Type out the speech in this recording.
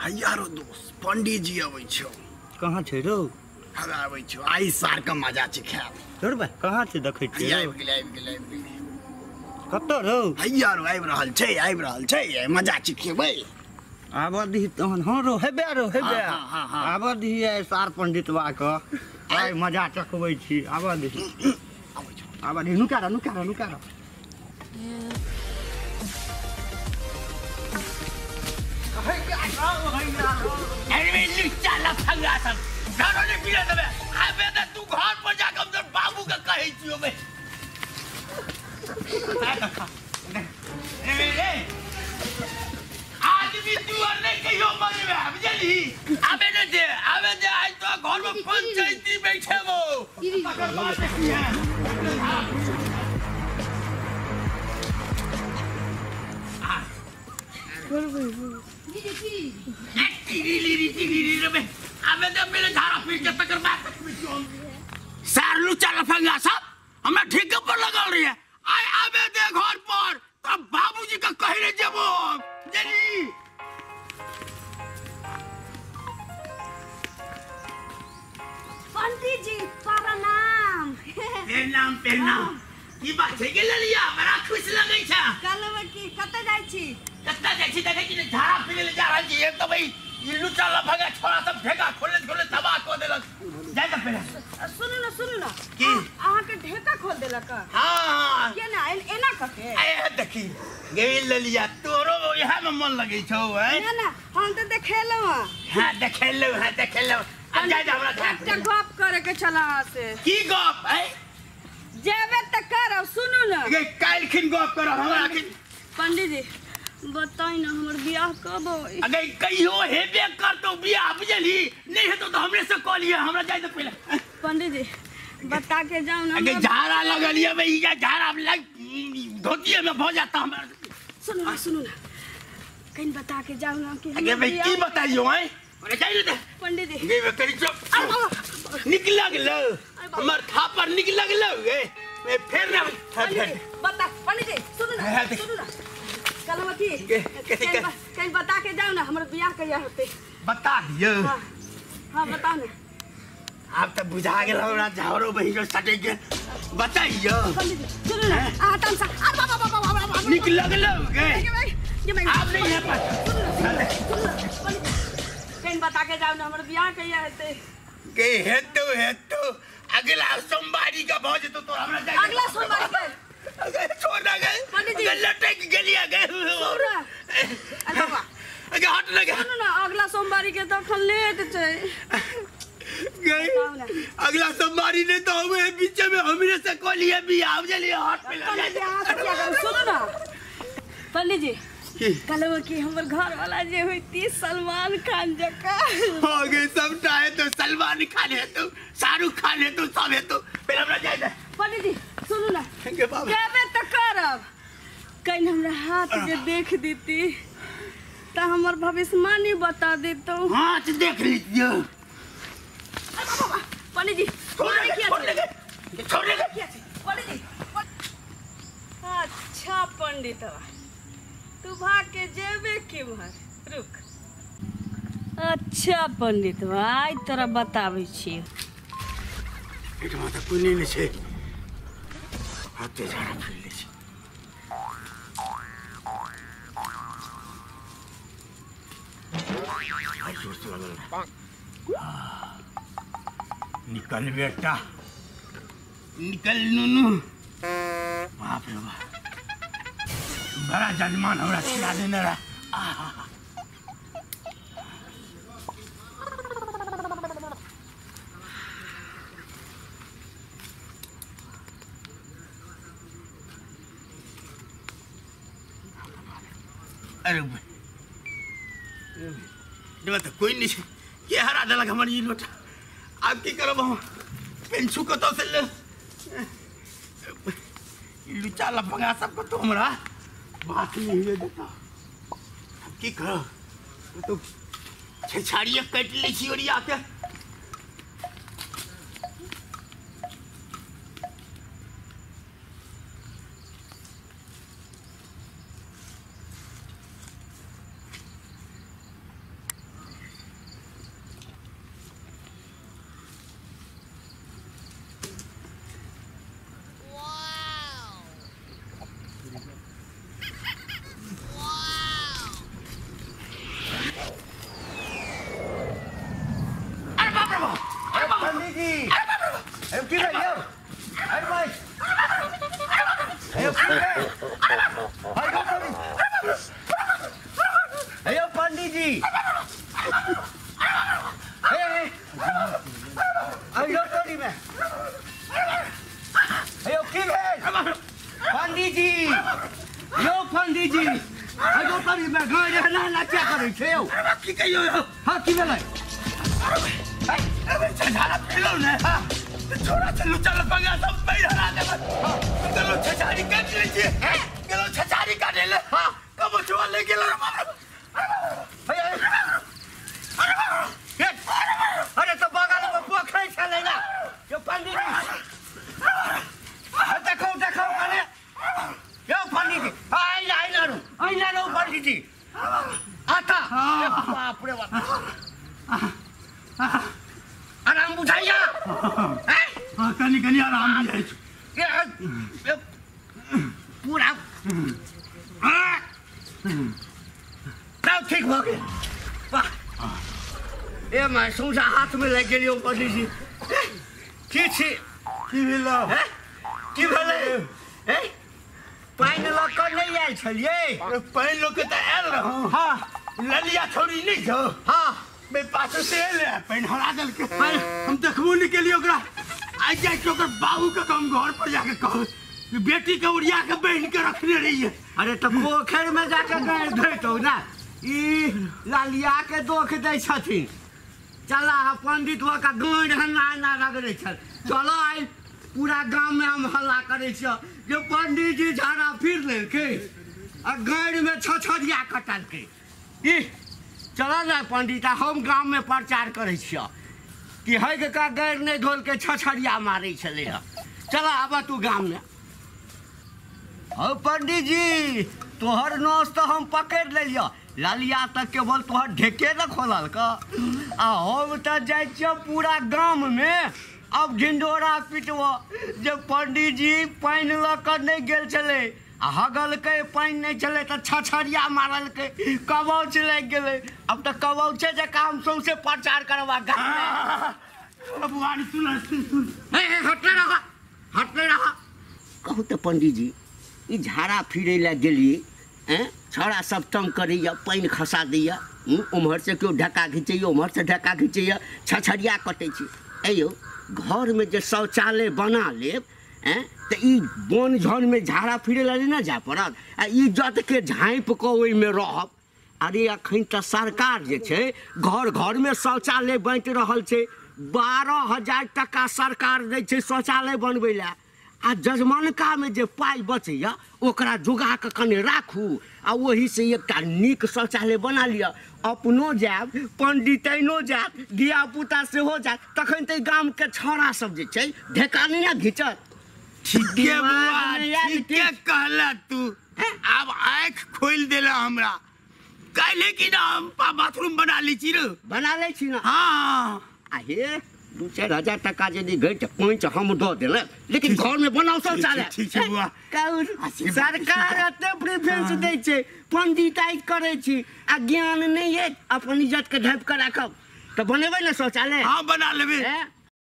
यारो दोस्त पंडित जी अबै छौ। कहाँ छै रो? हम आबै छौ आई सार का मजा चिखाब। छोड़ बे कहाँ छै देखै छियै? आबि गेलै। कतऽ रो? यारो आबि रहल छै मजा चिखेबै। आबऽ दी तहन। हाँ रो हेबे आबऽ दी सार पंडितवा के आइ मजा चखबै छी। आबऽ दी नुका तू घर पर जाकर बाबू के कहे छियो बे। आदमी तू नहीं कहियो मरबे बुझली। आबे दे आज तो घर में पंचायती बैठे वो। सार लुच्चा लफंगा सब हमरा ठेके पर लगल रही है। आय आबे दे घर पर तब बाबूजी का कहे रे जेबो जल्दी। पंडित जी प्रणाम। प्रणाम की बात है गेल लिया बड़ा खुश लगै छ। कहलबे कि कतऽ जाइ छी देखै छी झाड़ा फिरे ले जा रहल छी। एक तो भाई ये लुच्चा लफंगा छोरा सब ढेका खोले तबाह को देलक। जाय त पहले सुनू ना की अहाँ के ढेका खोल देलक। हां केना एना कके ए देखी गेल लिया तोरो यह में मन लगै छौ है ना हम तो देखेलौ। हां देखेलौ अब जाय हमरा एकटा गप करे के छला से। की गप है? जेबे त करब। सुनू ना ये काल खिन गप करब हमरा के। पंडित जी बताई ना हमर बियाह कब होई? अगर कहियो हेबे करतो बियाह बुझली नहीं हेतो तो हमरे से कह लिया। हमरा जाय त पहले पंडित जी बता के जाओ ना। अगर झाड़ा लगलिए भाई या झाड़ा लग धोतिए में भ जाता हमरा। सुनू ना कहीं बता के जाओ ना कि अगर भाई की बताइयो है अरे जाय दे पंडित जी। गे करी चुप निकल गेलो हमर थापर निकल गेलो गे मैं फेर ना बता पंडित जी सुनू ना कहलवा की कहीं बता के जाओ ना हमर बियाह कहिया होते। बता दियो। हां बताओ ना। आप तो बुझा गेल हमरा झाड़ो बहिरो सटे के बताइयो। पंडित जी सुनू ना आ तन सा निकल गेलो गे ये मैं आप नहीं है पर कहीं बता के जाओ ना हमर बियाह कहिया होते। के हेतो अगला सोमवारी का भोज तो हमरा जाय अगला सोमवारी के अगर छोड़ा गए पंडित जी लटक गलिया गए अरे बाबा अगर हट लगा सुनो ना अगला सोमवारी के तो खन लेट छै गए अगला सोमवारी ने तो हमें बीच में हमरे से को लिया भी आप जल्दी हट पे लगा। सुनो ना पंडित जी कहलो कि हमर घर वाला जे होती सलमान खान जका हो गए सब टाए तो सलमान खान है तो शाहरुख खान है तो सब है तो फिर हमरा जाय दे। पंडित जी सुनू ना के बाबा केबे त करब कहीं हमरा हाथ जे देख देती त हमर भविष्यवाणी बता देतो। हाथ देख लीजिए पंडित जी छोड़ ले पंडित जी। अच्छा पंडित तू भाग के जेबे के भर रुक। अच्छा पंडित आई तोरा बताबै छी। एक माता कोनी ने छे हाथे झाड़ा फिर ले छे। आई जोर से लगल निकल बेटा निकल नूनू। बाप रे बाप बड़ा जजमान हमरा खिला देने रहा। अरे तो कोई नहीं ये हरा देलक हमर ई लोटा। अब की करब हम पेंशु कत से ले लुच्चा लफंगा सबको तो हमरा बात नहीं हुए देता। अब की करो तो छेछाड़िए कट ली छी ओरिया के। जी अयो तोरी में अयो की भेल पंडित जी यो पंडित जी अयो तोरी में गाय रहना लाचा करे छे यो की कहियो हां की भेलै अबे छछारा फिलो ने छोरा चलू चल पंगा सब बैठा दे चलो छछारी काट लीजिए चलो छछारी काट ले हां कब छुआ ले गेलो अरे तो बगल में पोखर चले ना यो पंडित जी देखो देखो कने यो पंडित जी आई ना रो पंडित जी आता बाप रे बाप आराम बुझाइया हां कनी आराम भी है ये पूरा सब ठीक हो गया वाह ए मैं सोचा हाथ में लग गेलियो पंडित जी की छी की भेलो की भेलै ए पानी ल कर नहीं आयल छलिए पानी लोग के त आयल रहो हां ललिया छोड़ी नहीं छो हां बे पाछे से ले पानी हरा दल के हम देखबो नहीं के लिए ओकरा आज जाके ओकर बाबू के हम घर पर जाके कहो कि बेटी के उड़िया के बहन के रखने रही है अरे तो पोखर में जाके गाय धोतो ना ई लालिया के दोख दै छथिन चला पंडित वो का गाय ना रगड़े छल चलो आई पूरा गांव में हम हल्ला करे छ जो पंडित जी झाड़ा फिर लेके आ गाय में छछरिया कटल के ई चला ना पंडित हम गांव में प्रचार करे छ कि है के का गाय नहीं धोल के छछरिया मारे छले चला आबा तू गांव में हो पंडित जी तोहर नौस तो हम पकड़ लिया लालिया तक केवल तोहर ढेके न खोलल का आ हम तो जाय पूरा गांव में अब झिंडोरा पिटबो जब पंडित जी पानी ल कर नहीं गेल चले आ हगल के पानी नहीं चले तो छछरिया मारल के कबौच लग गेले अब तो कबौचे जे काम सौसे प्रचार करवा गांव में भगवान सुन हटले रहा कहू तो पंडित जी ई झाड़ा फिरे ला गेलिए छौड़ा सब तंग करैया पानी खसा दैया उम्हर से क्यों ढक्का घिचैया उम्हर से ढक्का घिचैया छछरिया कटे छी अयो घर में जो शौचालय बना लेब तो ई बोन झन में झाड़ा फिरे ला ना जा पड़त आ इज्जत के झाँप के ओहि में रहब अरे अखन तो सरकार जे छै घर घर में शौचालय बांटि रहल छै 12,000 टका सरकार दै छै शौचालय बनबै ला आ जजमानका में जे पाई बचैया ओकरा जोगा के कने राखू आ वही से एकटा नीक शौचालय बना लिया अपनो जाब पंडितैनो जात धिया पुता से हो जात तखन ते गांव के छौड़ा सब जे छै ढेका नहीं घिचत ठीके बुआ ठीके कहला तू अब आँख खोल देला हमरा कहले कि ना हम बाथरूम बना ली छी रे बना ले छी ना हां आहे 2-4 टका यदि गई पैंच हम दो देले लेकिन घर में बनाओ शौचालय ठीक छै बुआ सरकार एते प्रेफरेंस दै छै पंडिताई करे छी आ ज्ञान नहीं है अपन इज्जत के ढाप के राखब तो बनेबै ना शौचालय हां बना लेबे